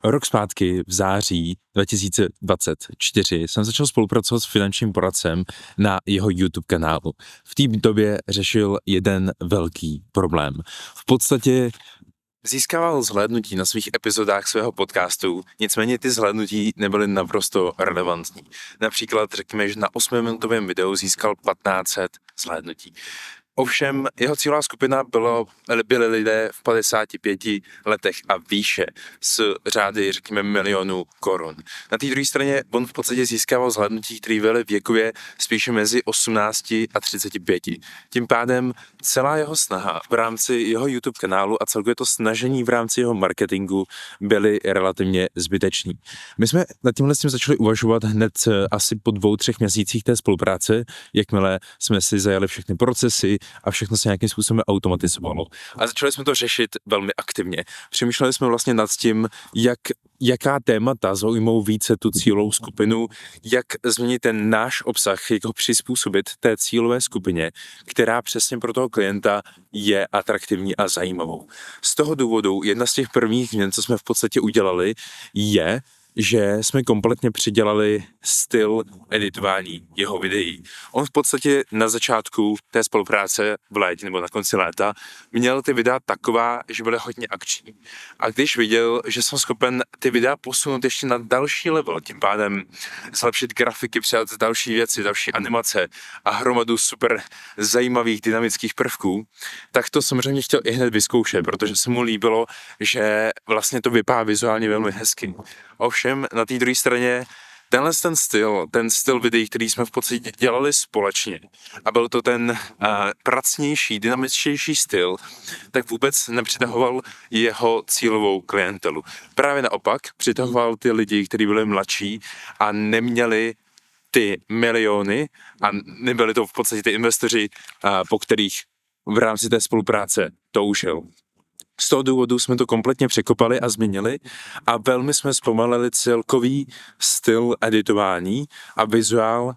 Rok zpátky v září 2024 jsem začal spolupracovat s finančním poradcem na jeho YouTube kanálu. V té době řešil jeden velký problém. V podstatě získával zhlédnutí na svých epizodách svého podcastu, nicméně ty zhlédnutí nebyly naprosto relevantní. Například řekněme, že na 8minutovém videu získal 1500 zhlédnutí. Ovšem jeho cílová skupina byli lidé v 55 letech a výše s řády, řekněme, milionů korun. Na té druhé straně on v podstatě získával zhlédnutí, které byly věkově spíše mezi 18 a 35. Tím pádem celá jeho snaha v rámci jeho YouTube kanálu a celkově to snažení v rámci jeho marketingu byly relativně zbytečný. My jsme nad tímhle s tím začali uvažovat hned asi po 2-3 měsících té spolupráce, jakmile jsme si zajali všechny procesy a všechno se nějakým způsobem automatizovalo. A začali jsme to řešit velmi aktivně. Přemýšleli jsme vlastně nad tím, jaká témata zaujmou více tu cílovou skupinu, jak změnit ten náš obsah, jak ho přizpůsobit té cílové skupině, která přesně pro toho klienta je atraktivní a zajímavou. Z toho důvodu jedna z těch prvních změn, co jsme v podstatě udělali, je, že jsme kompletně přidělali styl editování jeho videí. On v podstatě na začátku té spolupráce v létě nebo na konci léta měl ty videa taková, že byly hodně akční. A když viděl, že jsem schopen ty videa posunout ještě na další level, tím pádem zlepšit grafiky, přidat další věci, další animace a hromadu super zajímavých dynamických prvků, tak to samozřejmě chtěl i hned vyzkoušet, protože se mu líbilo, že vlastně to vypadá vizuálně velmi hezky. Ovšem na té druhé straně ten styl videí, který jsme v podstatě dělali společně a byl to ten pracnější, dynamičtější styl, tak vůbec nepřitahoval jeho cílovou klientelu. Právě naopak přitahoval ty lidi, kteří byli mladší a neměli ty miliony a nebyli to v podstatě ty investoři, po kterých v rámci té spolupráce toužil. Z toho důvodu jsme to kompletně překopali a změnili a velmi jsme zpomalili celkový styl editování a vizuál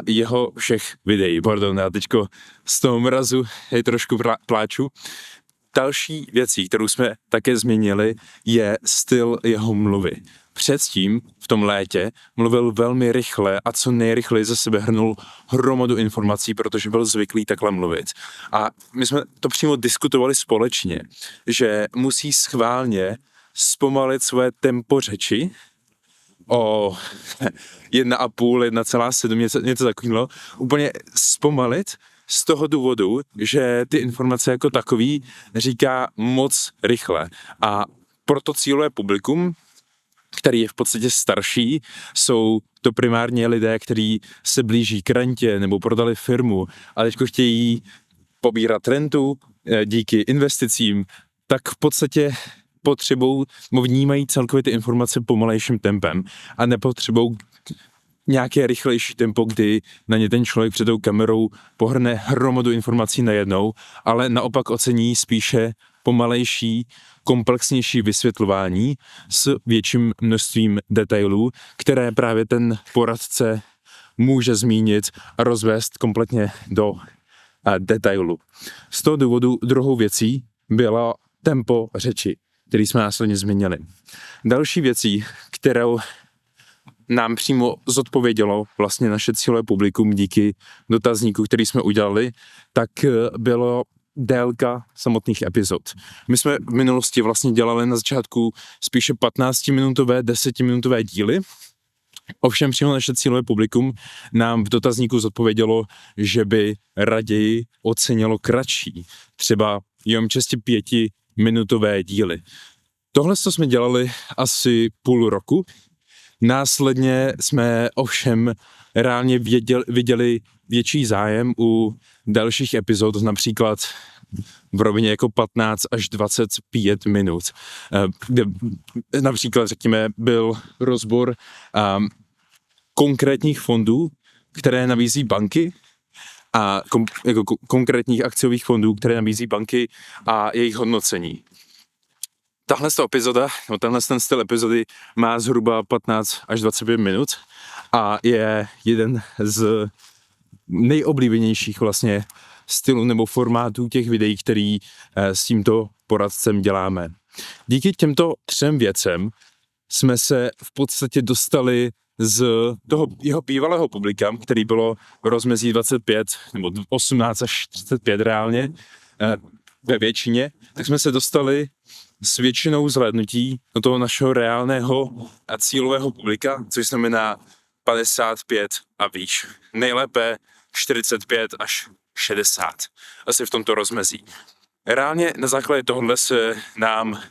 jeho všech videí. Pardon, já teďko z toho mrazu trošku pláču. Další věcí, kterou jsme také změnili, je styl jeho mluvy. Předtím v tom létě mluvil velmi rychle a co nejrychleji ze sebe hrnul hromadu informací, protože byl zvyklý takhle mluvit. A my jsme to přímo diskutovali společně, že musí schválně zpomalit své tempo řeči o 1,5, 1,7, něco takového, úplně zpomalit z toho důvodu, že ty informace jako takový říká moc rychle. A proto cílové publikum, který je v podstatě starší, jsou to primárně lidé, kteří se blíží k rentě nebo prodali firmu a teďko chtějí pobírat rentu díky investicím, tak v podstatě vnímají celkově ty informace pomalejším tempem a nepotřebují nějaké rychlejší tempo, kdy na ně ten člověk před tou kamerou pohrne hromadu informací najednou, ale naopak ocení spíše pomalejší, komplexnější vysvětlování s větším množstvím detailů, které právě ten poradce může zmínit a rozvést kompletně do detailu. Z toho důvodu druhou věcí bylo tempo řeči, který jsme následně změnili. Další věcí, kterou nám přímo zodpovědělo vlastně naše cílové publikum díky dotazníku, který jsme udělali, tak bylo délka samotných epizod. My jsme v minulosti vlastně dělali na začátku spíše 15-minutové, 10-minutové díly. Ovšem přímo naše cílové publikum nám v dotazníku zodpovědělo, že by raději ocenilo kratší, třeba jenom čistě 5minutové díly. Tohle jsme dělali asi půl roku. Následně jsme ovšem reálně viděli větší zájem u dalších epizod, například v rovině jako 15 až 25 minut, kde například, řekněme, byl rozbor konkrétních fondů, které nabízí banky a konkrétních akciových fondů, které nabízí banky a jejich hodnocení. Tenhle styl epizody má zhruba 15 až 25 minut a je jeden z nejoblíbenějších vlastně stylů nebo formátů těch videí, který s tímto poradcem děláme. Díky těmto 3 věcem jsme se v podstatě dostali z toho jeho bývalého publika, který bylo v rozmezí 25 nebo 18 až 35 reálně ve většině, tak jsme se dostali s většinou zhlédnutí do toho našeho reálného a cílového publika, což znamená 55 a výš. Nejlépe 45 až 60, asi v tomto rozmezí. Reálně na základě tohohle se nám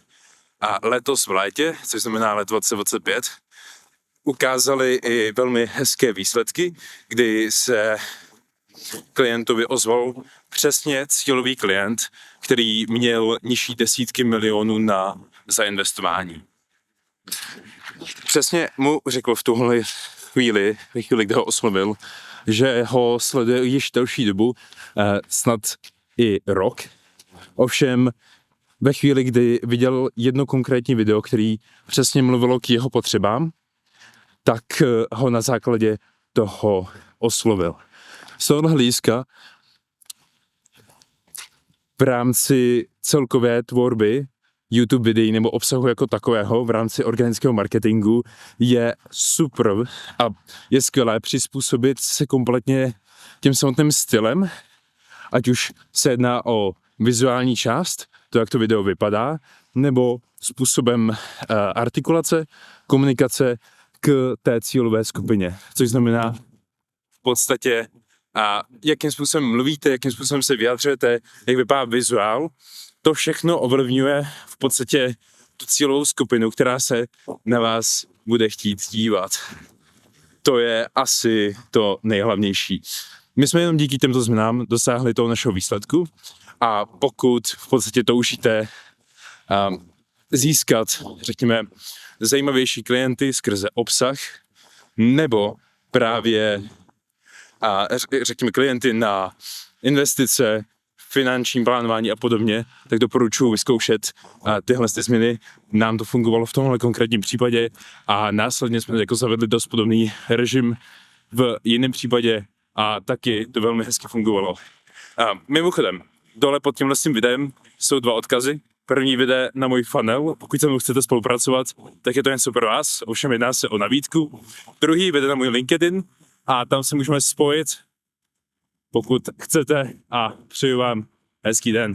a letos v létě, což znamená let 2025, ukázaly i velmi hezké výsledky, kdy se klientovi ozval přesně cílový klient, který měl nižší desítky milionů na zainvestování. Přesně mu řekl v tuhle chvíli, kdy ho oslovil, že ho sleduje již delší dobu, snad i rok. Ovšem ve chvíli, kdy viděl jedno konkrétní video, který přesně mluvilo k jeho potřebám, tak ho na základě toho oslovil. Z tohohle hlediska v rámci celkové tvorby YouTube videí nebo obsahu jako takového v rámci organického marketingu je super a je skvělé přizpůsobit se kompletně tím samotným stylem, ať už se jedná o vizuální část, to, jak to video vypadá, nebo způsobem artikulace, komunikace k té cílové skupině, což znamená v podstatě jakým způsobem mluvíte, jakým způsobem se vyjadřujete, jak vypadá vizuál, to všechno ovlivňuje v podstatě tu cílovou skupinu, která se na vás bude chtít dívat. To je asi to nejhlavnější. My jsme jenom díky těmto změnám dosáhli toho našeho výsledku a pokud v podstatě toužíte získat, řekněme, zajímavější klienty skrze obsah nebo právě řekněme klienty na investice, finanční plánování a podobně, tak doporučuji vyzkoušet tyhle změny. Nám to fungovalo v tomhle konkrétním případě a následně jsme jako zavedli dost podobný režim v jiném případě a taky to velmi hezky fungovalo. Mimochodem, dole pod tímhle videem jsou 2 odkazy. První vede na můj funnel, pokud se mnou chcete spolupracovat, tak je to něco pro vás, ovšem jedná se o nabídku. Druhý vede na můj LinkedIn a tam se můžeme spojit, pokud chcete a přeju vám hezký den.